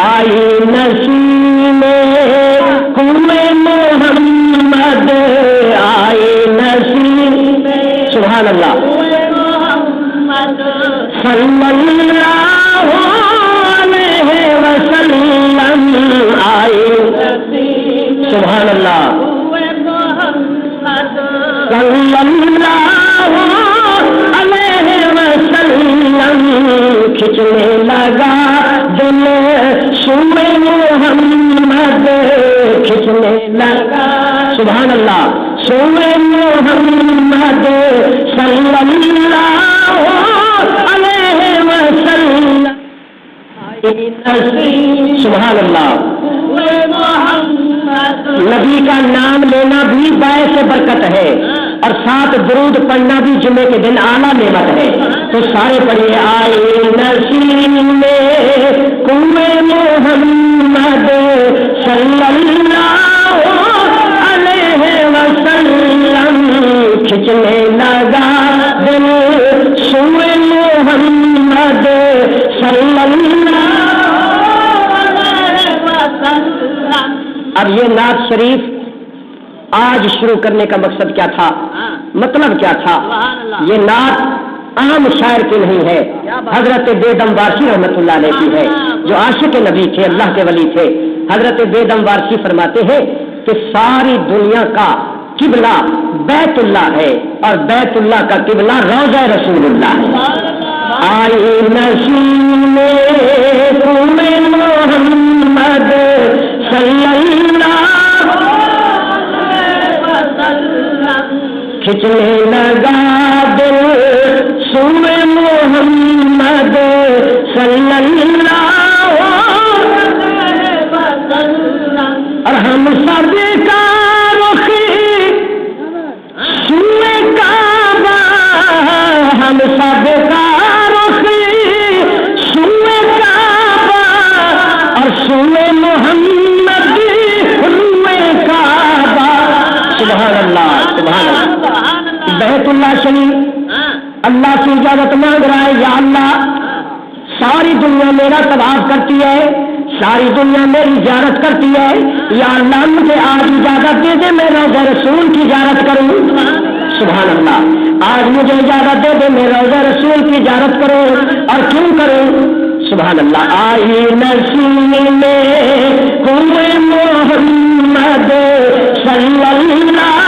آئی نسیم کنویں محمد آئی نسیم سبحان اللہ صلی اللہ علیہ وسلم آئی سبحان اللہ صلی اللہ علیہ وسلم کھچنے لگا دل سوئے محمد کھچنے لگا سبحان اللہ سوئے محمد صلی اللہ علیہ وسلم سبحان اللہ نبی کا نام لینا بھی باعث برکت ہے اور ساتھ درود پڑھنا بھی جمعے کے دن اعلیٰ نعمت ہے. تو سارے پڑھیے آئے نسیم میں کنویں محمد صلی اللہ علیہ وسلم کھچنے لگا دل سوئے محمد صلی اللہ. اب یہ نعت شریف آج شروع کرنے کا مقصد کیا تھا, مطلب کیا تھا؟ یہ نعت عام شاعر کی نہیں ہے, حضرت بیدم وارسی رحمت اللہ علیہ کی ہے, جو عاشق نبی تھے, اللہ کے ولی تھے. حضرت بیدم وارسی فرماتے ہیں کہ ساری دنیا کا قبلہ بیت اللہ ہے اور بیت اللہ کا قبلہ روضہ رسول اللہ ہے. آئی نسیم محمد صلی اللہ کھچنے لگا دل سوئے محمد صلی اللہ اور ہم سب کا رخ سوئے کعبہ, ہم سب کا رخ سوئے کعبہ اور سوئے محمد روئے کعبہ. سبحان اللہ سبحان اللہ. بیت اللہ شریف اللہ سے اجازت مانگ رہا ہے, یا اللہ ساری دنیا میرا طواف کرتی ہے, ساری دنیا میری زیارت کرتی ہے, یا اللہ مجھے آج اجازت دے دے میں روضہ رسول کی زیارت کروں. سبحان اللہ. آج مجھے اجازت دے دے میں روضہ رسول کی زیارت کروں. اور کیوں کروں؟ سبحان اللہ. آئی نسیم میں کنویں محمد صلی اللہ